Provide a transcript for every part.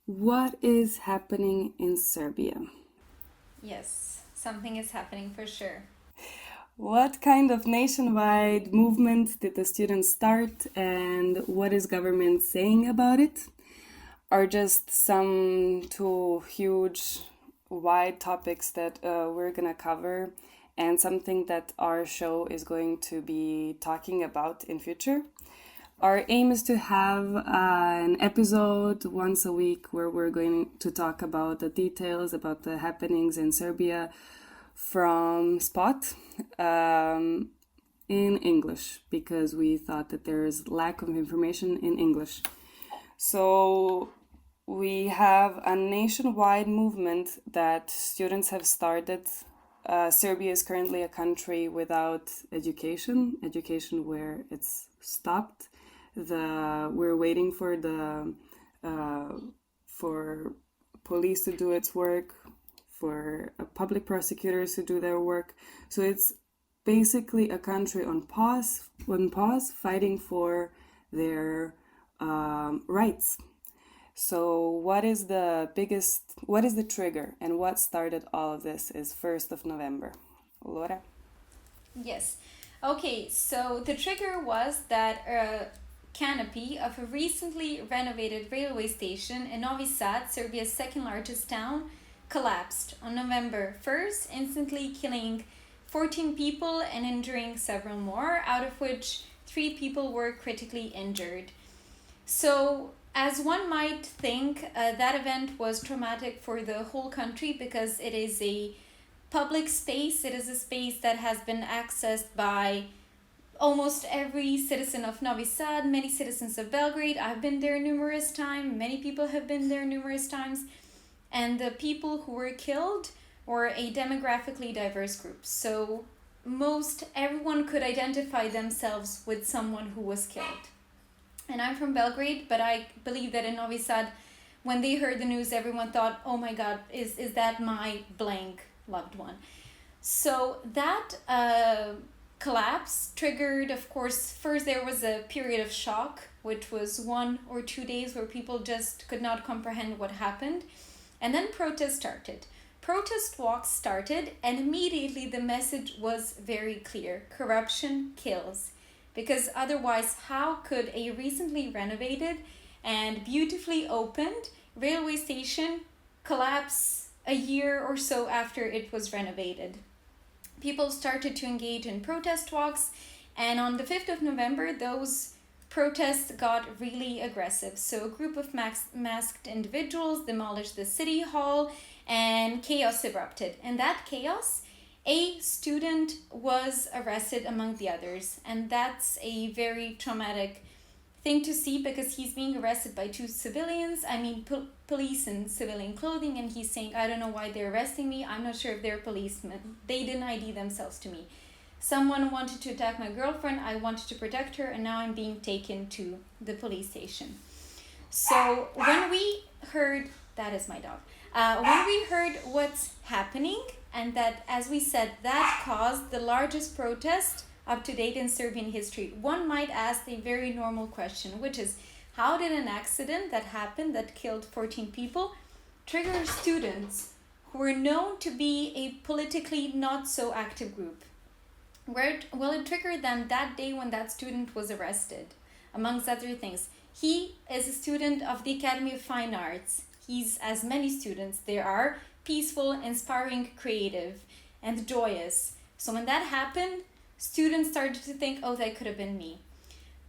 What is happening in Serbia? Yes, something is happening for sure. What kind of nationwide movement did the students start and what is government saying about it? Are just some two huge wide topics that we're gonna cover and something that our show is going to be talking about in future. Our aim is to have an episode once a week where we're going to talk about the details about the happenings in Serbia from Spot in English because we thought that there is lack of information in English. So we have a nationwide movement that students have started. Serbia is currently a country without education where it's stopped. We're waiting for the for police to do its work, for public prosecutors to do their work. So it's basically a country on pause, fighting for their rights. So what is the trigger and what started all of this is 1st of November. Laura? Yes. Okay, so the trigger was that a canopy of a recently renovated railway station in Novi Sad, Serbia's second largest town, collapsed on November 1st, instantly killing 14 people and injuring several more, out of which 3 people were critically injured. So, as one might think, that event was traumatic for the whole country because it is a public space. It is a space that has been accessed by almost every citizen of Novi Sad, many citizens of Belgrade. I've been there numerous times. Many people have been there numerous times. And the people who were killed were a demographically diverse group. So most everyone could identify themselves with someone who was killed. And I'm from Belgrade, but I believe that in Novi Sad, when they heard the news, everyone thought, oh my God, is that my blank loved one? So that collapse triggered, of course, first there was a period of shock, which was 1 or 2 days where people just could not comprehend what happened. And then protests started. Protest walks started, and immediately the message was very clear: corruption kills. Because otherwise, how could a recently renovated and beautifully opened railway station collapse a year or so after it was renovated? People started to engage in protest walks, and on the 5th of November, those protests got really aggressive. So, a group of masked individuals demolished the city hall, and chaos erupted. And that chaos, a student was arrested among the others, and that's a very traumatic thing to see because he's being arrested by 2 civilians. I mean, police in civilian clothing, and he's saying, I don't know why they're arresting me. I'm not sure if they're policemen. They didn't ID themselves to me. Someone wanted to attack my girlfriend. I wanted to protect her, and now I'm being taken to the police station. So when we heard, that is my dog, when we heard what's happening, and that, as we said, that caused the largest protest up to date in Serbian history, one might ask a very normal question, which is, how did an accident that happened that killed 14 people trigger students who were known to be a politically not so active group? Well, it triggered them that day when that student was arrested, amongst other things. He is a student of the Academy of Fine Arts. He's, as many students there are, peaceful, inspiring, creative, and joyous. So when that happened, students started to think, oh, that could have been me.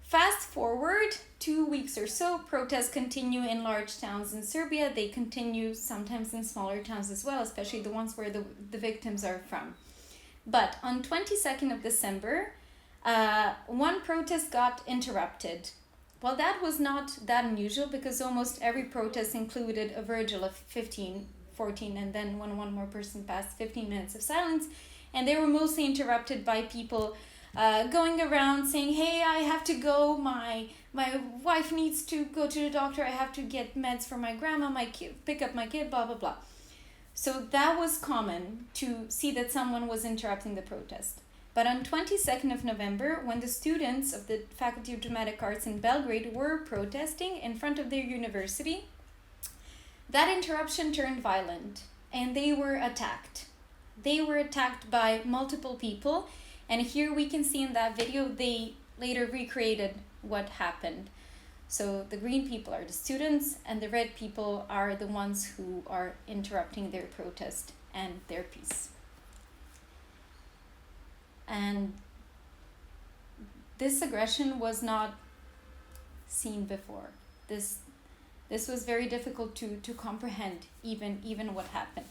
Fast forward 2 weeks or so, protests continue in large towns in Serbia. They continue sometimes in smaller towns as well, especially the ones where the victims are from. But on 22nd of December, one protest got interrupted. Well, that was not that unusual because almost every protest included a vigil of 14, and then when one more person passed, 15 minutes of silence. And they were mostly interrupted by people going around saying, hey, I have to go, my wife needs to go to the doctor, I have to get meds for my grandma, my kid, pick up my kid, blah, blah, blah. So that was common to see that someone was interrupting the protest. But on 22nd of November, when the students of the Faculty of Dramatic Arts in Belgrade were protesting in front of their university, That interruption turned violent and they were attacked. They were attacked by multiple people, and here we can see in that video they later recreated what happened. So the green people are the students and the red people are the ones who are interrupting their protest and their peace. And this aggression was not seen before. This was very difficult to comprehend even what happened,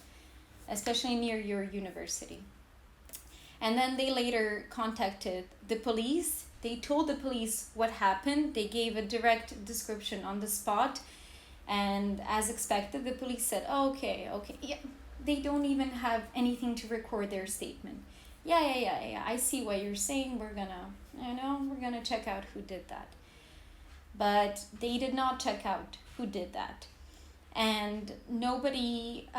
especially near your university. And then they later contacted the police. They told the police what happened. They gave a direct description on the spot. And as expected, the police said, oh, okay, yeah. They don't even have anything to record their statement. Yeah, I see what you're saying. We're gonna check out who did that. But they did not check out who did that. And nobody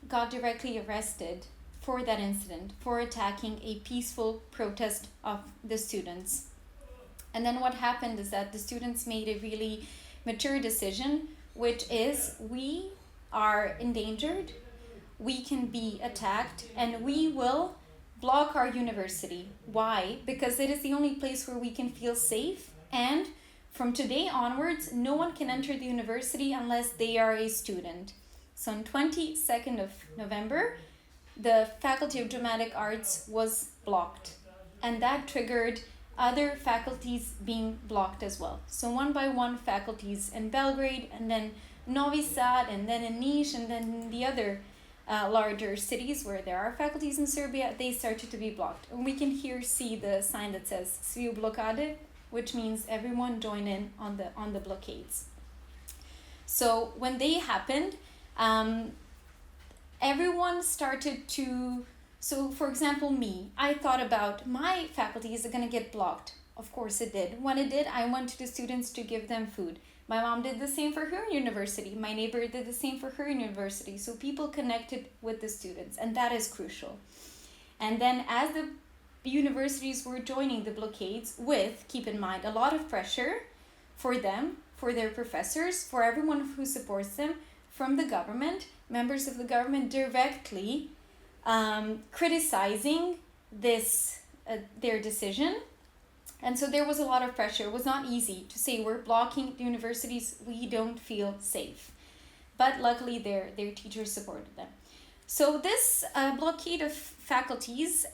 got directly arrested for that incident, for attacking a peaceful protest of the students. And then what happened is that the students made a really mature decision, which is we are endangered, we can be attacked, and we will block our university. Why? Because it is the only place where we can feel safe, and from today onwards, no one can enter the university unless they are a student. So on 22nd of November, the Faculty of Dramatic Arts was blocked, and that triggered other faculties being blocked as well. So one by one, faculties in Belgrade, and then Novi Sad, and then in Niš, and then in the other larger cities where there are faculties in Serbia, they started to be blocked. And we can here see the sign that says Svi u blokade, which means everyone join in on the blockades. So when they happened, everyone started to, so for example me, I thought about my faculty is going to get blocked. Of course it did. When it did, I went to the students to give them food. My mom did the same for her university. My neighbor did the same for her university. So people connected with the students, and that is crucial. And then as the universities were joining the blockades with, keep in mind, a lot of pressure for them, for their professors, for everyone who supports them, from the government, members of the government directly criticizing this their decision. And so there was a lot of pressure. It was not easy to say we're blocking the universities, we don't feel safe. But luckily their teachers supported them. So this blockade of faculties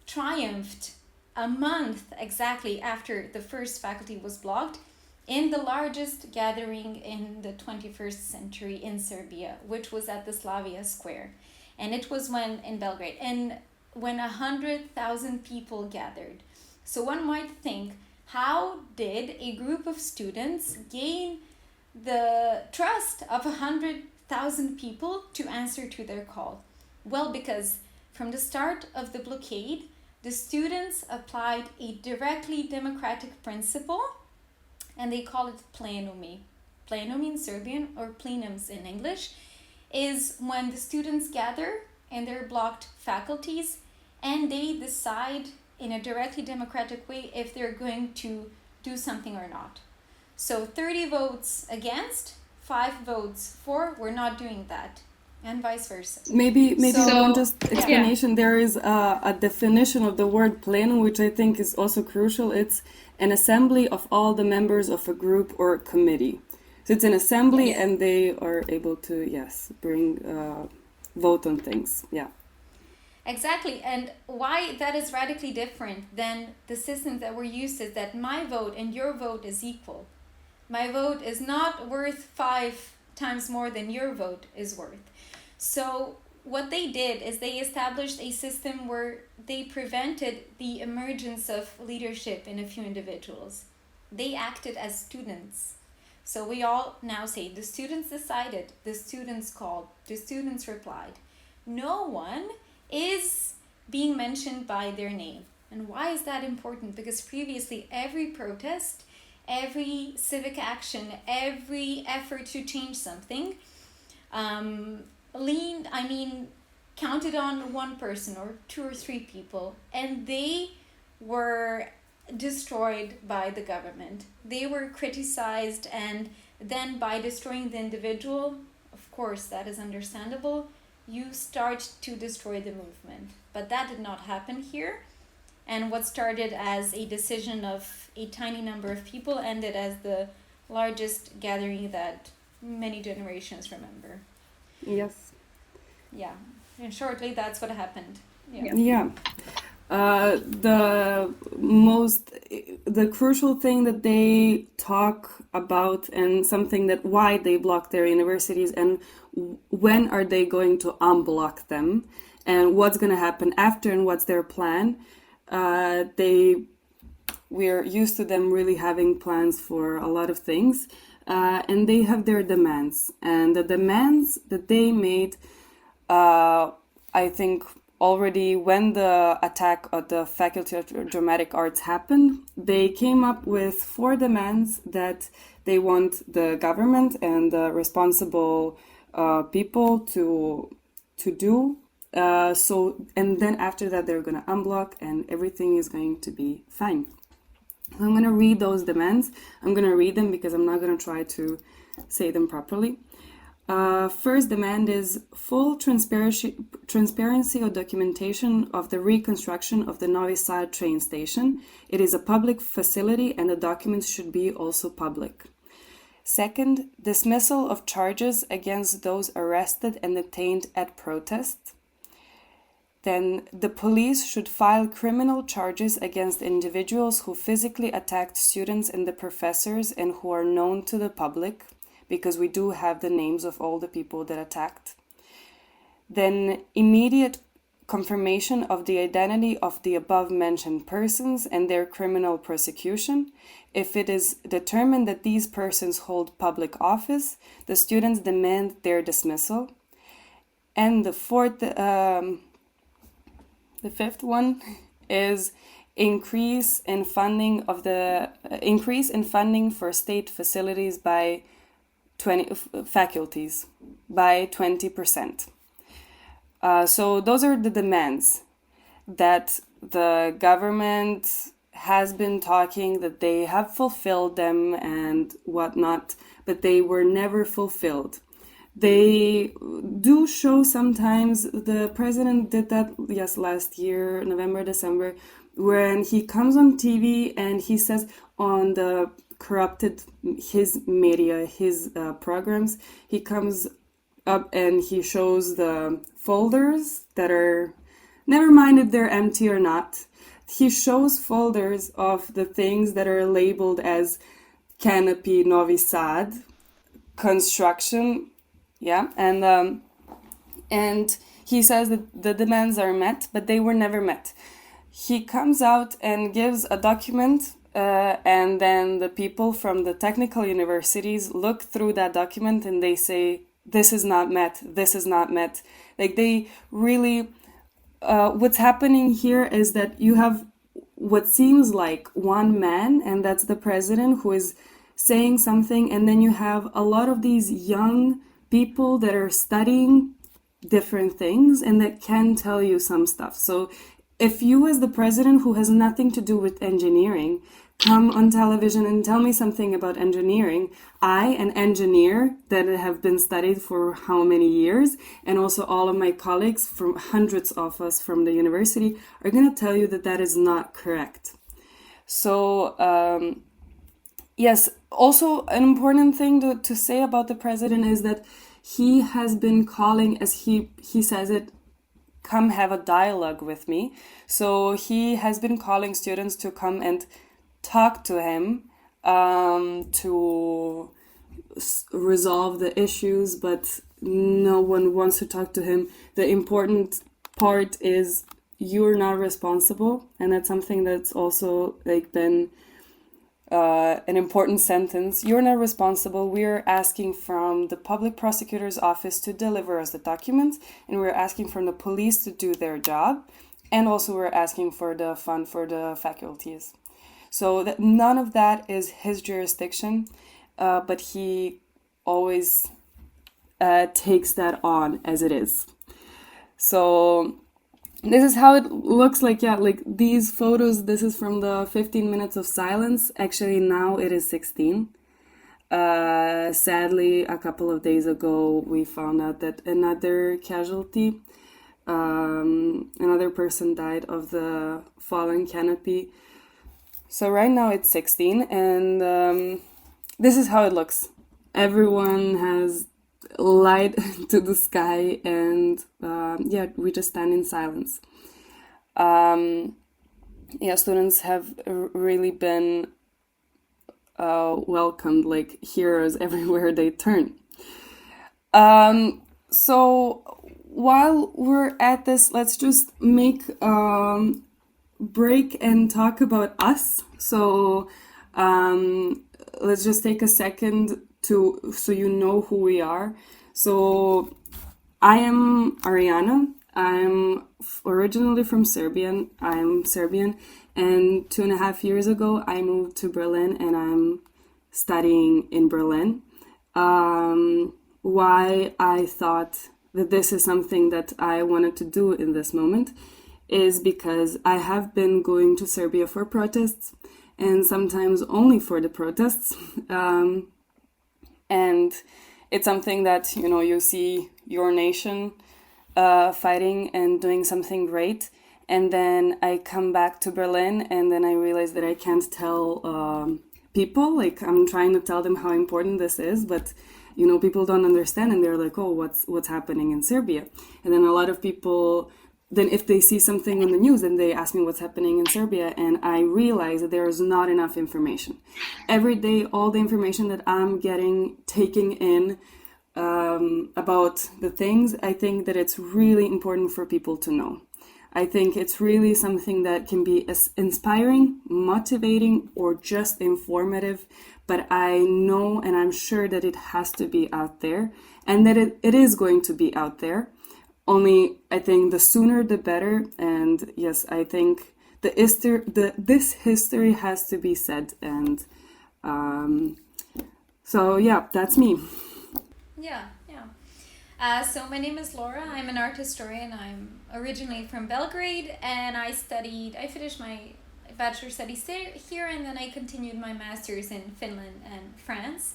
triumphed a month exactly after the first faculty was blocked in the largest gathering in the 21st century in Serbia, which was at the Slavia Square. And it was in Belgrade, and when 100,000 people gathered. So one might think, how did a group of students gain the trust of 100,000 people to answer to their call? Well, because from the start of the blockade, the students applied a directly democratic principle, and they call it plenumi. Plenumi in Serbian, or plenums in English, is when the students gather in their blocked faculties and they decide in a directly democratic way if they're going to do something or not. So 30 votes against, 5 votes for, we're not doing that, and vice versa. Maybe one just explanation. Yeah. There is a definition of the word plenum, which I think is also crucial. It's an assembly of all the members of a group or a committee. So it's an assembly, yes. And they are able to, yes, bring vote on things. Yeah. Exactly, and why that is radically different than the system that we're used to is that my vote and your vote is equal. My vote is not worth 5 times more than your vote is worth. So what they did is they established a system where they prevented the emergence of leadership in a few individuals. They acted as students. So we all now say the students decided, the students called, the students replied. No one is being mentioned by their name. And why is that important? Because previously every protest, every civic action, every effort to change something counted on one person or 2 or 3 people, and they were destroyed by the government. They were criticized, and then by destroying the individual, course, that is understandable, you start to destroy the movement. But that did not happen here. And what started as a decision of a tiny number of people ended as the largest gathering that many generations remember. Yes. Yeah. And shortly, that's what happened. Yeah. The crucial thing that they talk about, and something that why they block their universities and when are they going to unblock them and what's going to happen after and what's their plan. We're used to them really having plans for a lot of things, and they have their demands, and the demands that they made, I think already when the attack at the Faculty of Dramatic Arts happened, they came up with 4 demands that they want the government and the responsible people to do. And then after that, they're going to unblock and everything is going to be fine. I'm going to read those demands. I'm going to read them because I'm not going to try to say them properly. First demand is full transparency or documentation of the reconstruction of the Novi Sad train station. It is a public facility and the documents should be also public. Second, dismissal of charges against those arrested and detained at protest. Then the police should file criminal charges against individuals who physically attacked students and the professors and who are known to the public, because we do have the names of all the people that attacked. Then immediate confirmation of the identity of the above-mentioned persons and their criminal prosecution. If it is determined that these persons hold public office, the students demand their dismissal. And the fifth one is increase in funding for state facilities by faculties by 20%. So those are the demands that the government has been talking that they have fulfilled them and whatnot, but they were never fulfilled. They do show sometimes, the president did that, yes, last year, November, December, when he comes on TV and he says on the corrupted, his media, his programs, he comes up and he shows the folders that are, never mind if they're empty or not, he shows folders of the things that are labeled as Canopy Novi Sad construction. Yeah, and he says that the demands are met, but they were never met. He comes out and gives a document, and then the people from the technical universities look through that document and they say, this is not met, this is not met. Like they really, what's happening here is that you have what seems like one man, and that's the president who is saying something, and then you have a lot of these young people that are studying different things and that can tell you some stuff. So if you as the president who has nothing to do with engineering come on television and tell me something about engineering, I, an engineer that have been studied for how many years, and also all of my colleagues from hundreds of us from the university are going to tell you that that is not correct. So yes, also an important thing to say about the president is that he has been calling, as he says it, come have a dialogue with me. So he has been calling students to come and talk to him to resolve the issues, but no one wants to talk to him. The important part is you're not responsible, and that's something that's also like been an important sentence. You're not responsible. We're asking from the public prosecutor's office to deliver us the documents, and we're asking from the police to do their job, and also we're asking for the fund for the faculties. So that none of that is his jurisdiction, but he always takes that on as it is. So this is how it looks like. Yeah, like these photos, this is from the 15 minutes of silence. Actually, now it is 16. Sadly, a couple of days ago, we found out that another casualty, another person died of the fallen canopy. So right now it's 16, and this is how it looks. Everyone has light to the sky, and yeah, we just stand in silence. Yeah, students have really been welcomed like heroes everywhere they turn. So while we're at this, let's just make break and talk about us. So let's just take a second so you know who we are. So I am Ariana. I'm originally from Serbian. I'm Serbian, and 2.5 years ago I moved to Berlin, and I'm studying in Berlin. Why I thought that this is something that I wanted to do in this moment is because I have been going to Serbia for protests, and sometimes only for the protests. And it's something that, you see your nation fighting and doing something great. And then I come back to Berlin, and then I realize that I can't tell people. Like, I'm trying to tell them how important this is, but people don't understand, and they're like, "Oh, what's happening in Serbia?" And then a lot of people, then if they see something on the news, then they ask me what's happening in Serbia, and I realize that there is not enough information. Every day, all the information that I'm taking in about the things, I think that it's really important for people to know. I think it's really something that can be inspiring, motivating, or just informative. But I know, and I'm sure that it has to be out there, and that it is going to be out there. Only, I think the sooner the better. And yes, I think this history has to be said. And so yeah, that's me. Yeah, yeah. So my name is Laura. I'm an art historian. I'm originally from Belgrade, and I finished my bachelor studies here, and then I continued my master's in Finland and France.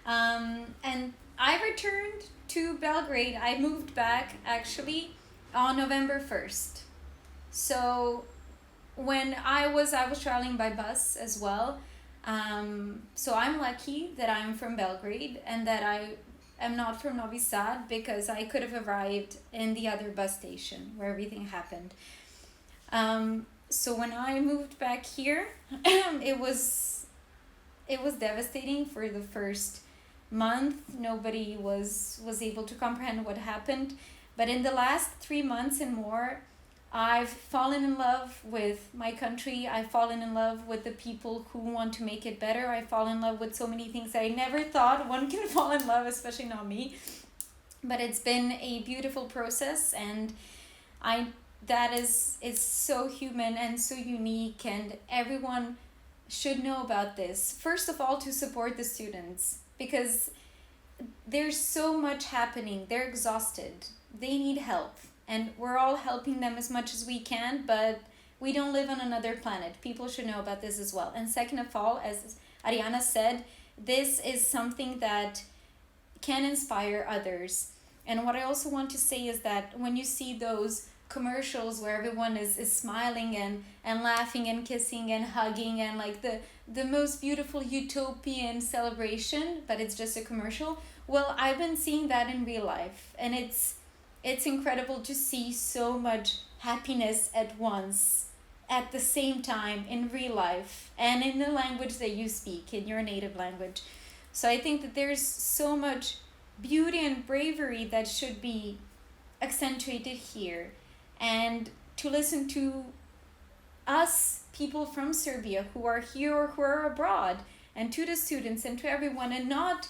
And I returned to Belgrade. I moved back actually on November 1st. So when I was traveling by bus as well. So I'm lucky that I'm from Belgrade and that I am not from Novi Sad, because I could have arrived in the other bus station where everything happened. So when I moved back here, it was devastating for the first month. Nobody was able to comprehend what happened. But in the last 3 months and more, I've fallen in love with my country. I've fallen in love with the people who want to make it better. I've fallen in love with so many things I never thought one can fall in love, especially not me. But it's been a beautiful process, and that is so human and so unique, and everyone should know about this. First of all, to support the students, because there's so much happening. They're exhausted. They need help. And we're all helping them as much as we can, but we don't live on another planet. People should know about this as well. And second of all, as Ariana said, this is something that can inspire others. And what I also want to say is that when you see those commercials where everyone is smiling and laughing and kissing and hugging and like the most beautiful utopian celebration, but it's just a commercial, well, I've been seeing that in real life, and it's incredible to see so much happiness at once, at the same time, in real life, and in the language that you speak, in your native language. So I think that there's so much beauty and bravery that should be accentuated here. And to listen to us, people from Serbia who are here or who are abroad, and to the students and to everyone, and not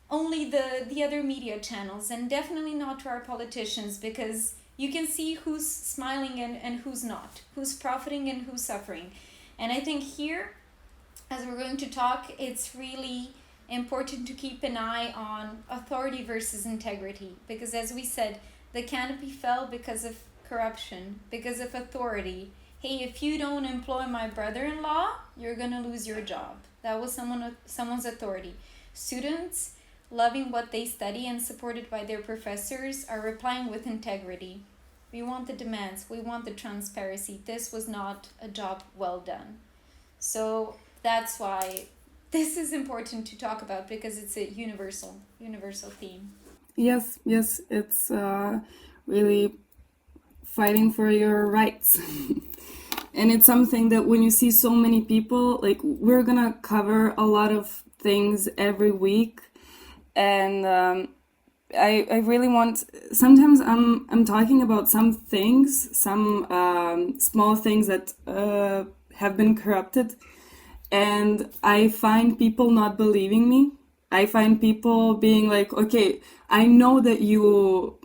only the other media channels, and definitely not to our politicians, because you can see who's smiling and who's not, who's profiting and who's suffering. And I think here, as we're going to talk, it's really important to keep an eye on authority versus integrity, because as we said, the canopy fell because of corruption, because of authority. Hey, if you don't employ my brother-in-law, you're gonna lose your job. That was someone's authority. Students, loving what they study and supported by their professors, are replying with integrity. We want the demands, we want the transparency. This was not a job well done. So that's why this is important to talk about, because it's a universal theme. Yes, yes, it's really fighting for your rights. And it's something that when you see so many people, like, we're gonna cover a lot of things every week. And I really want, sometimes I'm talking about some things, some small things that have been corrupted, and I find people not believing me. I find people being like, okay, I know that you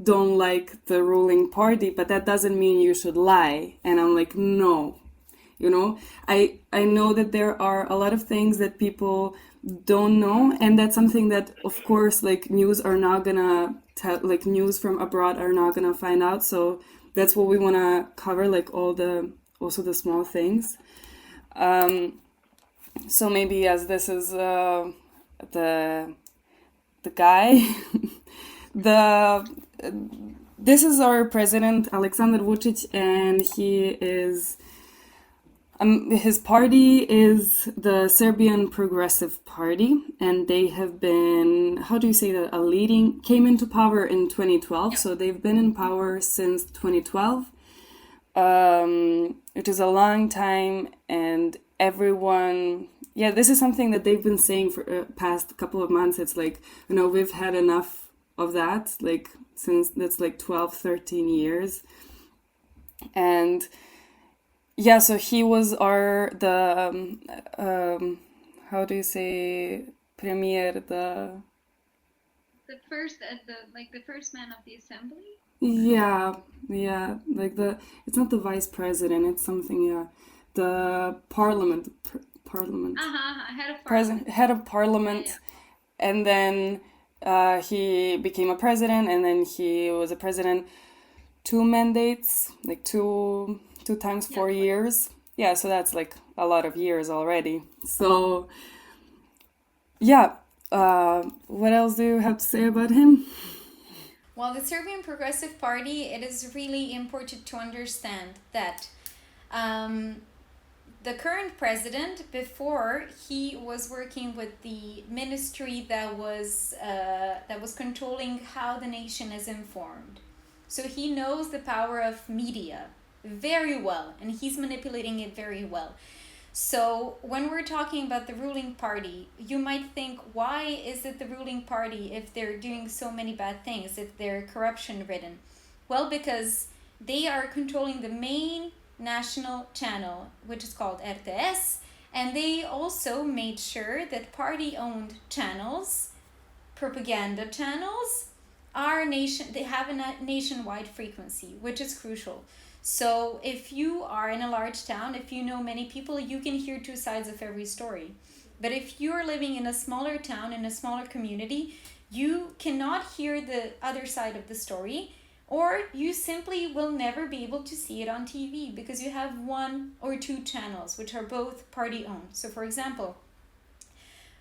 don't like the ruling party, but that doesn't mean you should lie. And I'm like, no. You know, I know that there are a lot of things that people don't know, and that's something that, of course, like, news are not gonna tell, like, news from abroad are not gonna find out. So that's what we want to cover, like, all the, also the small things. So maybe, as this is the guy, the this is our president, Aleksandar Vučić, and he is his party is the Serbian Progressive Party, and they have been, how do you say that, came into power in 2012, so they've been in power since 2012. It is a long time, and everyone, yeah, this is something that they've been saying for past couple of months. It's like, we've had enough of that, like, since that's like 12, 13 years. And yeah, so he was how do you say, premier, the first the first man of the assembly. Yeah, like it's not the vice president, it's something, yeah, the parliament. Head of parliament. Head of parliament, yeah. And then he became a president, and then he was a president 2 mandates, like two times 4 years. Yeah, so that's like a lot of years already. So yeah, what else do you have to say about him? Well, the Serbian Progressive Party, it is really important to understand that the current president, before, he was working with the ministry that was controlling how the nation is informed. So he knows the power of media very well, and he's manipulating it very well. So when we're talking about the ruling party, you might think, why is it the ruling party if they're doing so many bad things, if they're corruption ridden? Well, because they are controlling the main national channel, which is called RTS, and they also made sure that party-owned channels, propaganda channels, they have a nationwide frequency, which is crucial. So if you are in a large town, if you know many people, you can hear two sides of every story. But if you're living in a smaller town, in a smaller community, you cannot hear the other side of the story, or you simply will never be able to see it on TV because you have 1 or 2 channels, which are both party-owned. So for example,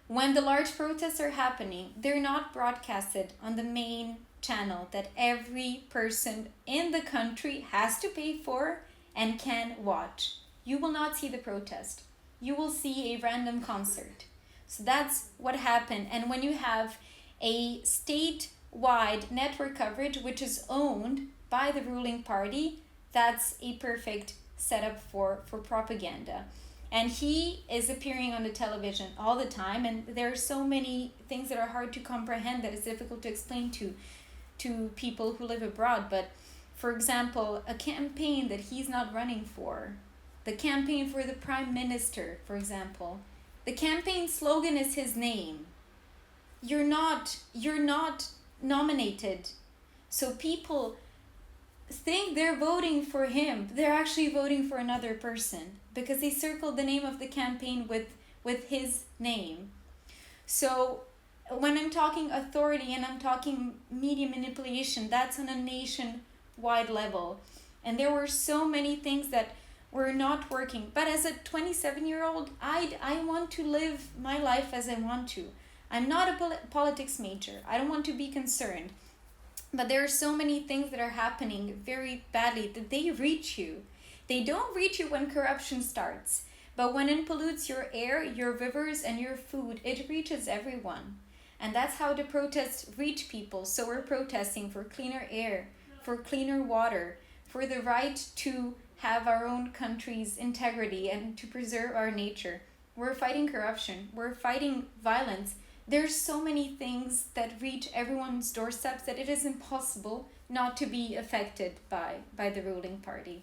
when the large protests are happening, they're not broadcasted on the main channel that every person in the country has to pay for and can watch. You will not see the protest. You will see a random concert. So that's what happened. And when you have a statewide network coverage which is owned by the ruling party, that's a perfect setup for propaganda. And he is appearing on the television all the time, and there are so many things that are hard to comprehend that it's difficult to explain to people who live abroad. But for example, a campaign that he's not running for, the campaign for the prime minister, for example, the campaign slogan is his name. You're not nominated. So people think they're voting for him. They're actually voting for another person because they circled the name of the campaign with his name. So when I'm talking authority and I'm talking media manipulation, that's on a nationwide level. And there were so many things that We're not working. But as a 27-year-old, I want to live my life as I want to. I'm not a politics major. I don't want to be concerned. But there are so many things that are happening very badly that they reach you. They don't reach you when corruption starts. But when it pollutes your air, your rivers, and your food, it reaches everyone. And that's how the protests reach people. So we're protesting for cleaner air, for cleaner water, for the right to have our own country's integrity and to preserve our nature. We're fighting corruption. We're fighting violence. There's so many things that reach everyone's doorsteps that it is impossible not to be affected by the ruling party.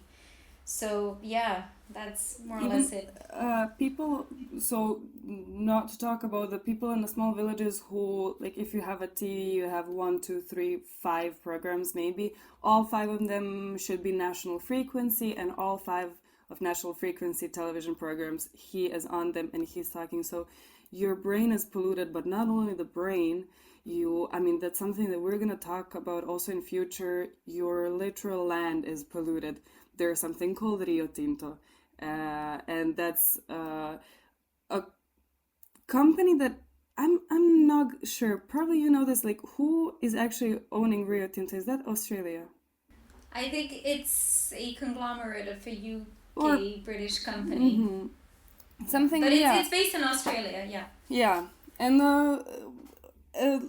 So yeah, that's more or less Even it. people, so not to talk about the people in the small villages who, like, if you have a TV, you have one, two, three, five programs maybe. All five of them should be national frequency, and all five of national frequency television programs, he is on them and he's talking. So your brain is polluted, but not only the brain, I mean, that's something that we're going to talk about also in future. Your literal land is polluted. There's something called Rio Tinto, and that's a company that I'm not sure. Probably you know this. Like, who is actually owning Rio Tinto? Is that Australia I think it's a conglomerate of a or UK British company. something? But Yeah, it's based in Australia, yeah. yeah, and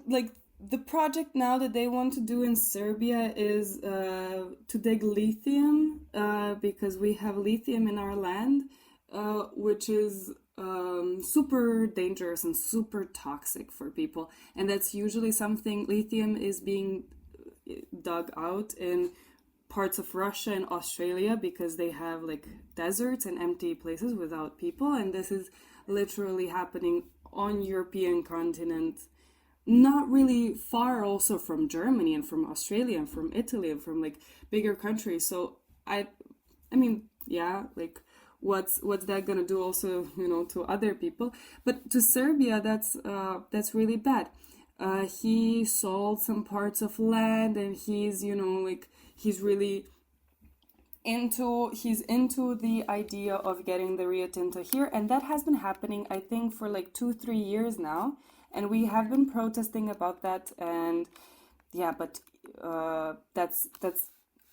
like the project now that they want to do in Serbia is to dig lithium because we have lithium in our land, which is super dangerous and super toxic for people. And that's usually something, lithium is being dug out in parts of Russia and Australia because they have like deserts and empty places without people. And this is literally happening on European continent, not really far also from Germany and from Australia and from Italy and from like bigger countries. So I mean, yeah, like what's that gonna do also, to other people? But to Serbia, that's really bad. He sold some parts of land, and he's like he's really into the idea of getting the Rio Tinto here, and that has been happening, I think, for like 2-3 years now, and we have been protesting about that. And yeah, but that's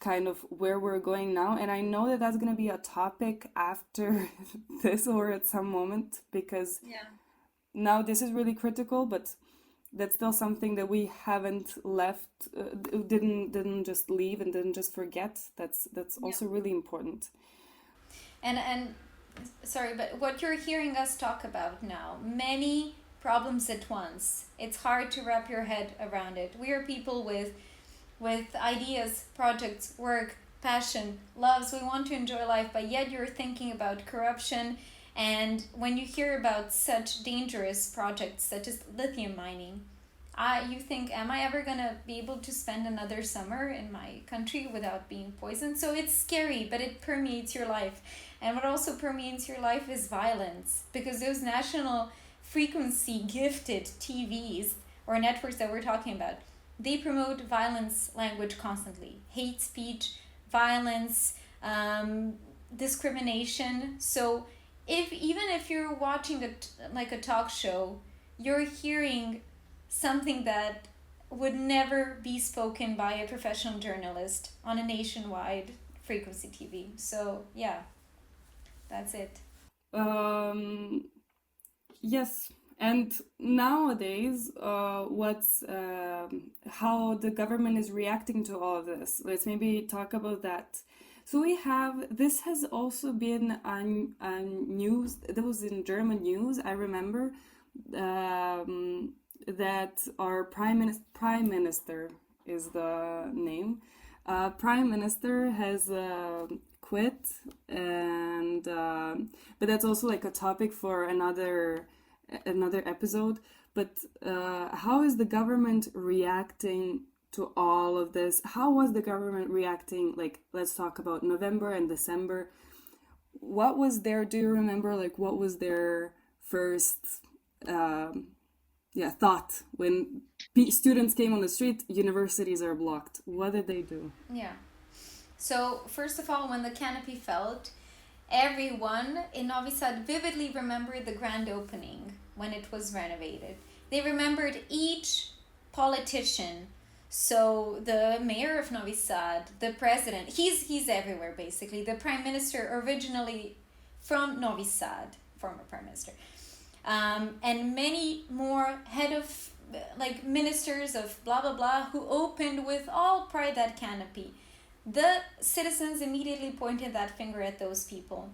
kind of where we're going now, and I know that that's going to be a topic after this or at some moment, because Yeah. now this is really critical, but that's still something that we haven't left, didn't just leave and didn't just forget. That's Yeah. also really important. And sorry, but what you're hearing us talk about now, many problems at once. It's hard to wrap your head around it. We are people with ideas, projects, work, passion, loves. We want to enjoy life, but yet you're thinking about corruption. And when you hear about such dangerous projects such as lithium mining, you think, am I ever gonna be able to spend another summer in my country without being poisoned? So it's scary, but it permeates your life. And what also permeates your life is violence, because those national frequency gifted TVs or networks that we're talking about, they promote violence language constantly, hate speech, violence, discrimination. So even if you're watching like a talk show, you're hearing something that would never be spoken by a professional journalist on a nationwide frequency TV. So yeah, that's it. Um, yes, and nowadays, what's how the government is reacting to all of this? Let's maybe talk about that. So we have this has also been on news. That was in German news. I remember that our prime minister is the name. Prime minister has quit, and but that's also like a topic for another episode. But how is the government reacting to all of this? How was the government reacting? Like, let's talk about November and December. What was their? Do you remember? Like, what was their first? Thought when students came on the street, universities are blocked. What did they do? Yeah. So first of all, when the canopy fell, everyone in Novi Sad vividly remembered the grand opening when it was renovated. They remembered each politician. So the mayor of Novi Sad, the president, he's everywhere basically. The prime minister originally from Novi Sad, former prime minister, and many more head of like ministers of blah blah blah who opened with all pride that canopy. The citizens immediately pointed that finger at those people.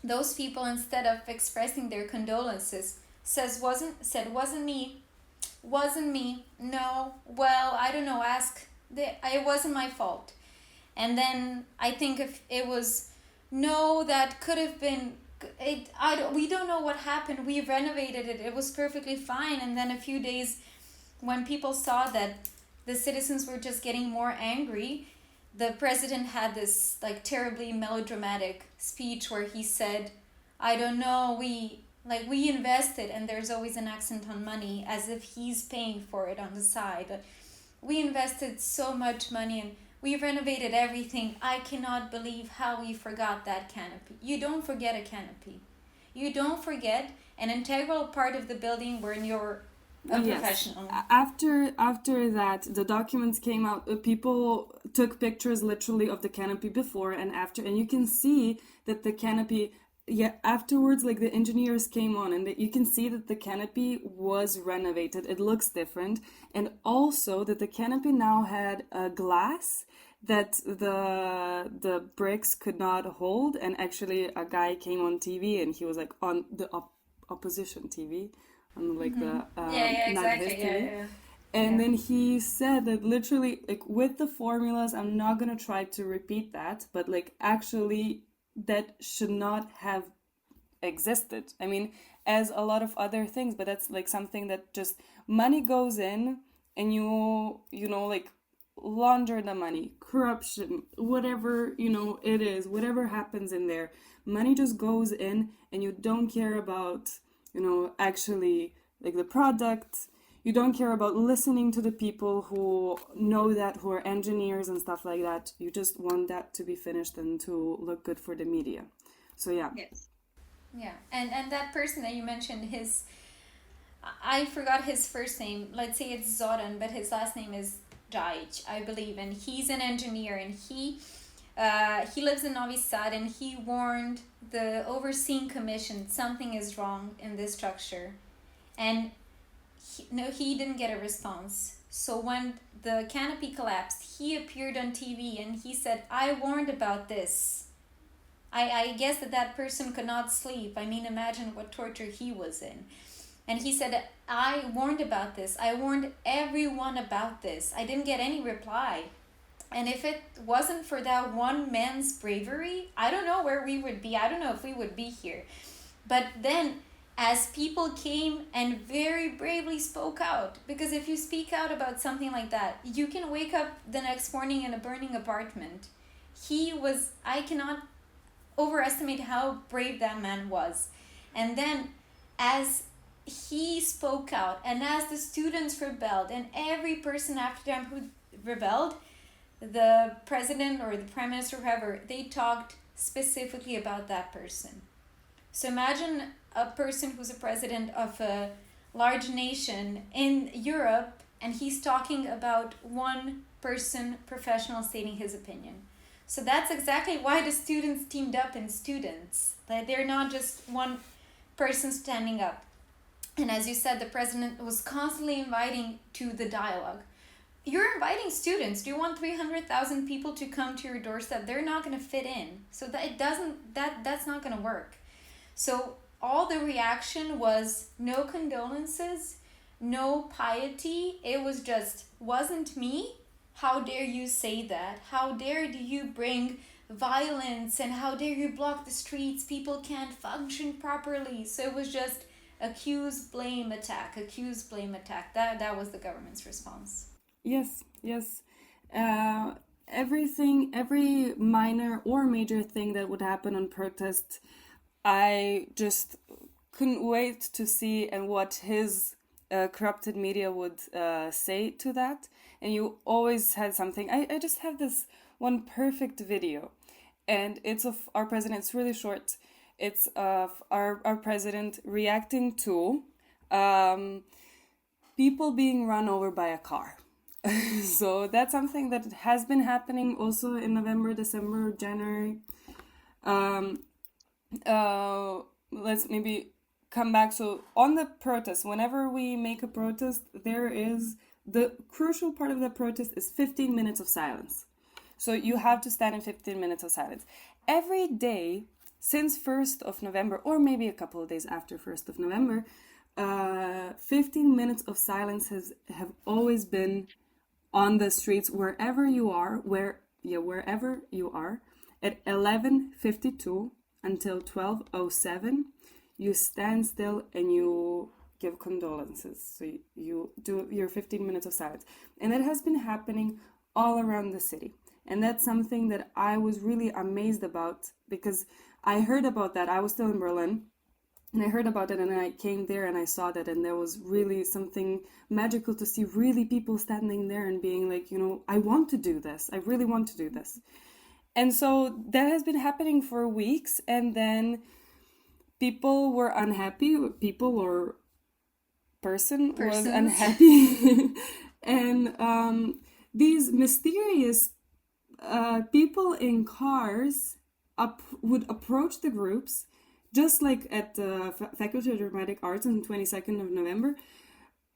Those people, instead of expressing their condolences, wasn't me, wasn't me. No, well, I don't know. It wasn't my fault. And then I think if it was, no, that could have been. We don't know what happened. We renovated it. It was perfectly fine. And then a few days, when people saw that the citizens were just getting more angry, the president had this like terribly melodramatic speech where he said, I don't know, we invested, and there's always an accent on money, as if he's paying for it on the side. We invested so much money and we renovated everything. I cannot believe how we forgot that canopy. You don't forget a canopy. You don't forget an integral part of the building when you're a Yes. professional. After that, the documents came out. People took pictures literally of the canopy before and after, and you can see that the canopy. Yeah, afterwards, like the engineers came on, and you can see that the canopy was renovated. It looks different, and also that the canopy now had a glass that the bricks could not hold. And actually, a guy came on TV, and he was like on the opposition TV, on like the not his TV. And then he said that literally, like with the formulas, I'm not gonna try to repeat that, but like actually, that should not have existed. I mean, as a lot of other things, but that's like something that just money goes in, and you know, like launder the money, corruption, whatever, it is, whatever happens in there, money just goes in, and you don't care about, actually like the product. You don't care about listening to the people who know that, who are engineers and stuff like that. You just want that to be finished and to look good for the media. So yeah. Yes. Yeah, and that person that you mentioned, I forgot his first name. Let's say it's Zoran, but his last name is Jajic, I believe, and he's an engineer, and he lives in Novi Sad, and he warned the overseeing commission something is wrong in this structure, and he didn't get a response. So when the canopy collapsed, he appeared on TV and he said, I warned about this. I guess that person could not sleep. I mean, imagine what torture he was in. And he said, I warned about this. I warned everyone about this. I didn't get any reply. And if it wasn't for that one man's bravery, I don't know where we would be. I don't know if we would be here. But then, as people came and very bravely spoke out, because if you speak out about something like that, you can wake up the next morning in a burning apartment. I cannot overestimate how brave that man was. And then, as he spoke out, and as the students rebelled, and every person after them who rebelled, the president or the prime minister, whoever, they talked specifically about that person. So imagine a person who's a president of a large nation in Europe, and he's talking about one person, professional, stating his opinion. So that's exactly why the students teamed up in students. Like, they're not just one person standing up. And as you said, the president was constantly inviting to the dialogue. You're inviting students. Do you want 300,000 people to come to your doorstep? They're not going to fit in. So that's not going to work. So all the reaction was no condolences, no piety. It was just, wasn't me. How dare you say that? How dare do you bring violence, and how dare you block the streets? People can't function properly. So it was just accuse, blame, attack. Accuse, blame, attack. That was the government's response. Yes. Everything, every minor or major thing that would happen on protest, I just couldn't wait to see and what his corrupted media would say to that. And you always had something. I just have this one perfect video. and it's of our president. It's really short. It's of our president reacting to people being run over by a car. So that's something that has been happening also in November, December, January. Let's maybe come back. So on the protest, whenever we make a protest, there is the crucial part of the protest is 15 minutes of silence. So you have to stand in 15 minutes of silence. Every day since 1st of November, or maybe a couple of days after 1st of November, 15 minutes of silence have always been on the streets wherever you are, wherever you are, at 11:52 until 12:07, you stand still and you give condolences. So you do your 15 minutes of silence. And that has been happening all around the city. And that's something that I was really amazed about, because I heard about that. I was still in Berlin, and I heard about it, and I came there and I saw that, and there was really something magical to see really people standing there and being like, I want to do this. I really want to do this. And so that has been happening for weeks, and then people were unhappy. People or Persons was unhappy. And these mysterious people in cars would approach the groups, just like at the Faculty of Dramatic Arts on the 22nd of November.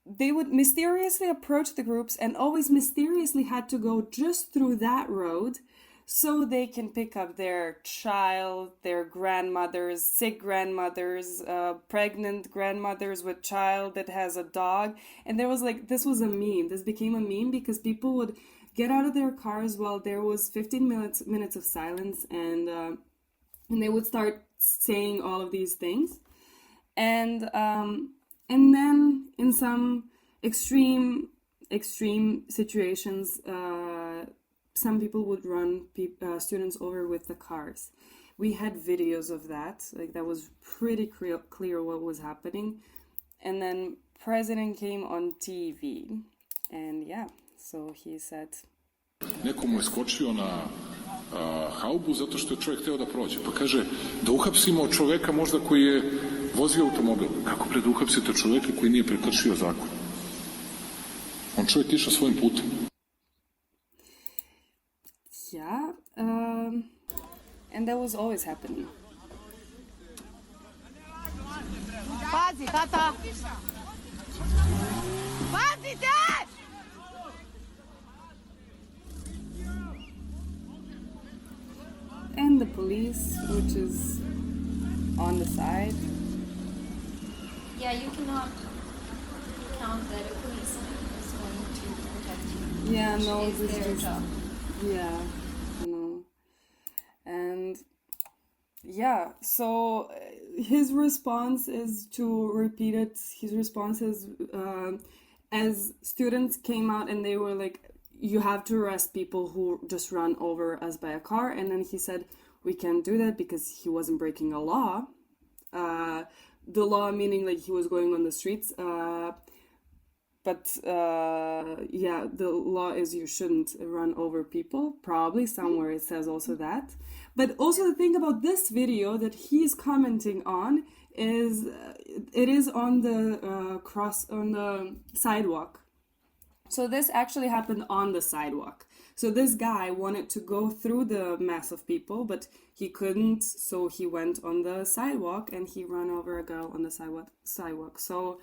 They would mysteriously approach the groups and always mysteriously had to go just through that road so they can pick up their child, their grandmothers, sick grandmothers, pregnant grandmothers with child that has a dog. And there was this was a meme. This became a meme because people would get out of their cars while there was 15 minutes of silence, and they would start saying all of these things. And then in some extreme situations, some people would run students over with the cars. We had videos of that. That was pretty clear what was happening. And then president came on TV, and so he said, neko mu je skočio na haubu zato što je čovjek hteo da prođe. Pa kaže, da uhapsimo čoveka možda koji je vozio automobil. Kako da uhapsite čoveka koji nije prekršio zakon? On čovjek išao svojim putem. Yeah, and that was always happening. Pazi, tata! Pazite! And the police, which is on the side. Yeah, you cannot count that a policeman is going to protect you. Yeah, no, it's this their is job. Yeah, no. And so his response is to repeat it. His response is, as students came out and they were like, you have to arrest people who just run over us by a car. And then he said, we can't do that because he wasn't breaking a law. The law meaning he was going on the streets. But the law is you shouldn't run over people. Probably somewhere it says also that. But also the thing about this video that he's commenting on is it is on the on the sidewalk. So this actually happened on the sidewalk. So this guy wanted to go through the mass of people, but he couldn't. So he went on the sidewalk and he ran over a girl on the sidewalk. So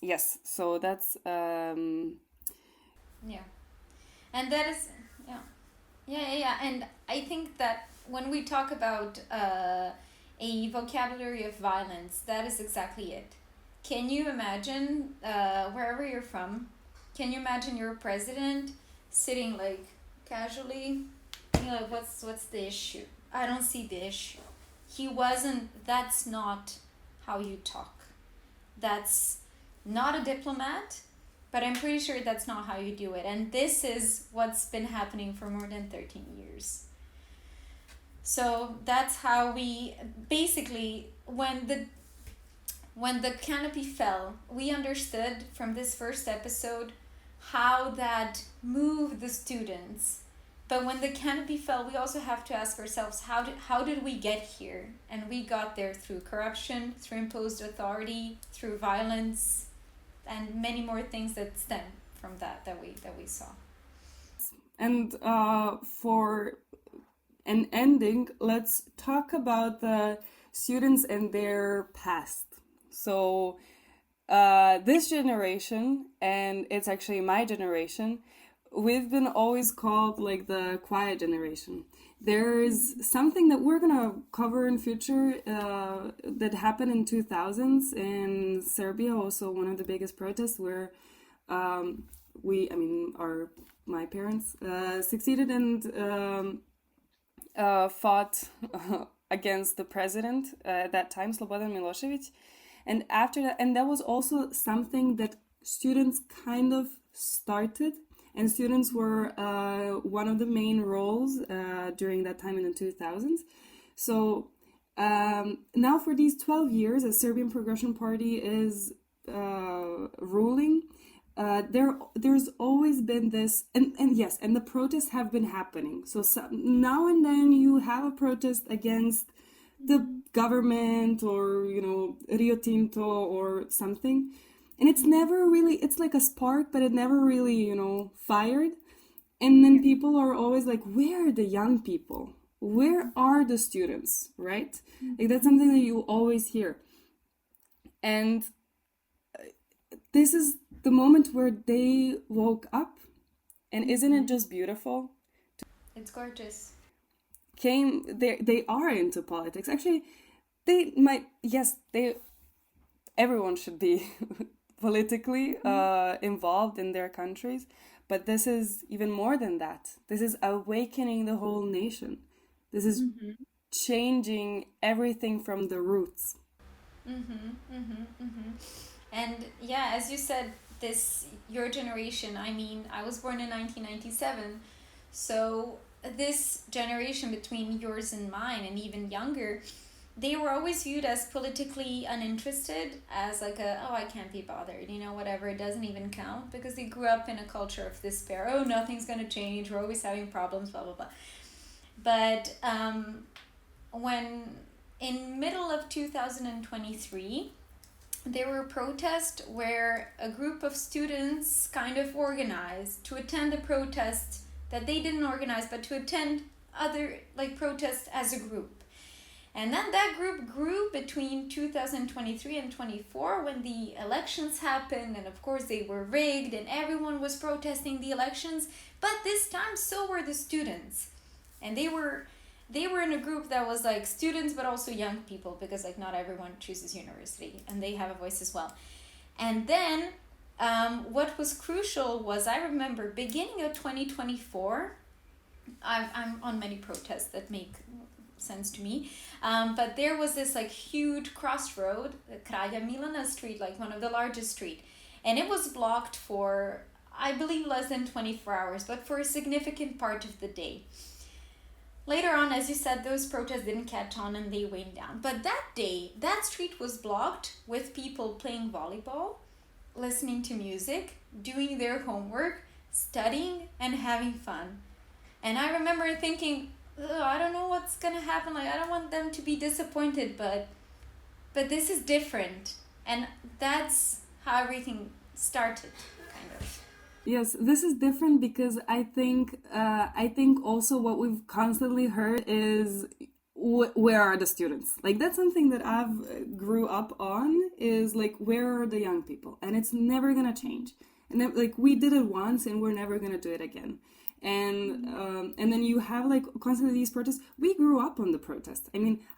yes, so that's and that is and I think that when we talk about a vocabulary of violence, that is exactly it. Can you imagine wherever you're from, can you imagine your president sitting casually, what's the issue? I don't see the issue. That's not how you talk. That's not a diplomat, but I'm pretty sure that's not how you do it. And this is what's been happening for more than 13 years. So that's how we basically, when the canopy fell, we understood from this first episode how that moved the students But when the canopy fell, we also have to ask ourselves, how did we get here? And we got there through corruption, through imposed authority, through violence, and many more things that stem from that we saw. And for an ending, let's talk about the students and their past. So this generation, and it's actually my generation, we've been always called like the quiet generation. There's something that we're gonna cover in future that happened in 2000s in Serbia, also one of the biggest protests where my parents succeeded and fought against the president at that time, Slobodan Milosevic. And after that, and that was also something that students kind of started, and students were one of the main roles during that time in the 2000s. So now for these 12 years, the Serbian Progression Party is ruling. There's always been this, and yes, and the protests have been happening. So now and then you have a protest against the government or, Rio Tinto or something. And it's never really, it's like a spark, but it never really, fired. And then people are always like, where are the young people? Where are the students, right? Like that's something that you always hear. And this is the moment where they woke up. And isn't it just beautiful? It's gorgeous. They are into politics. Actually, everyone should be politically involved in their countries, but this is even more than that. This is awakening the whole nation. This is changing everything from the roots. And yeah, as you said, your generation, I was born in 1997, so this generation between yours and mine, and even younger, they were always viewed as politically uninterested, as like I can't be bothered, whatever, it doesn't even count, because they grew up in a culture of despair. Oh, nothing's gonna change, we're always having problems, blah blah blah. But when in middle of 2023 there were protests where a group of students kind of organized to attend a protest that they didn't organize, but to attend other protests as a group. And then that group grew between 2023 and 24 when the elections happened, and of course they were rigged and everyone was protesting the elections, but this time so were the students. And they were in a group that was like students but also young people, because not everyone chooses university and they have a voice as well. And then what was crucial was, I remember beginning of 2024, I'm on many protests that make sense to me, but there was this huge crossroad, Kralja Milana Street, one of the largest street, and it was blocked for, I believe, less than 24 hours, but for a significant part of the day. Later on, as you said, those protests didn't catch on and they waned down. But that day, that street was blocked with people playing volleyball, listening to music, doing their homework, studying, and having fun. And I remember thinking, I don't know what's gonna happen. I don't want them to be disappointed, but this is different. And that's how everything started, kind of. Yes, this is different because I think also what we've constantly heard is where are the students? That's something that I've grew up on, is where are the young people? And it's never gonna change. And then, we did it once and we're never gonna do it again. And then you have constantly these protests. We grew up on the protests.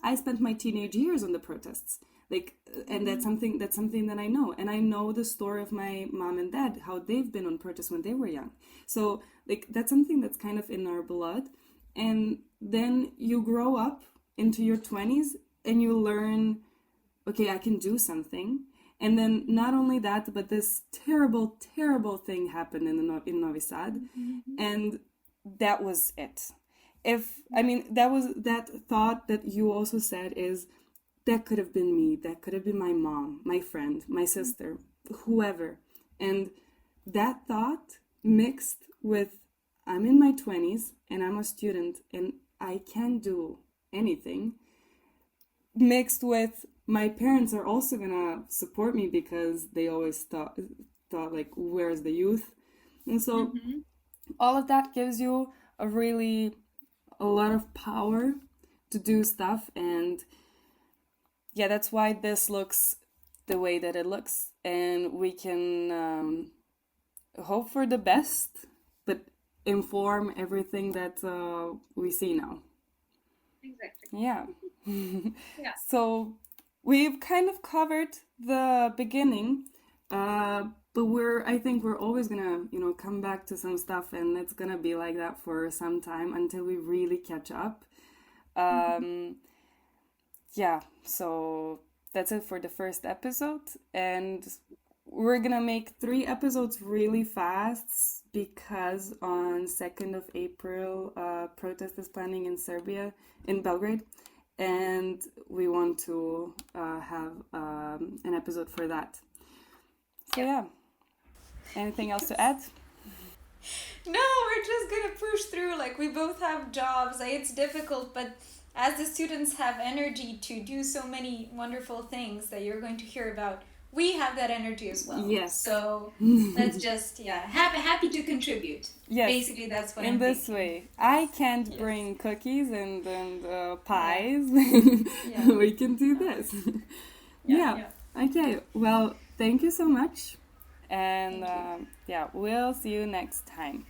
I spent my teenage years on the protests. And that's something that I know. And I know the story of my mom and dad, how they've been on protests when they were young. So that's something that's kind of in our blood. And then you grow up into your 20s and you learn, okay, I can do something. And then not only that, but this terrible, terrible thing happened in Novi Sad. And that was it. That thought that you also said is, that could have been me, that could have been my mom, my friend, my sister, whoever. And that thought mixed with I'm in my 20s and I'm a student and I can't do anything, mixed with my parents are also gonna support me because they always thought like, where's the youth? And so all of that gives you a lot of power to do stuff. And yeah, that's why this looks the way that it looks. And we can hope for the best, but inform everything that we see now. Exactly. Yeah. Yeah. So we've kind of covered the beginning, but I think we're always gonna, come back to some stuff, and it's gonna be like that for some time until we really catch up. Yeah, so that's it for the first episode, and we're gonna make 3 episodes really fast because on 2nd of April, protest is planning in Serbia, in Belgrade, and we want to have an episode for that. So yeah, anything else to add? No, we're just gonna push through. Like, we both have jobs. It's difficult, but as the students have energy to do so many wonderful things that you're going to hear about, we have that energy as well. Yes. So let's just happy to contribute. Yes. Basically, that's what in I'm this thinking. way. I can't bring cookies and pies. Yeah. We can do this. Yeah. Okay. Well, thank you so much. And Thank you. yeah, we'll see you next time.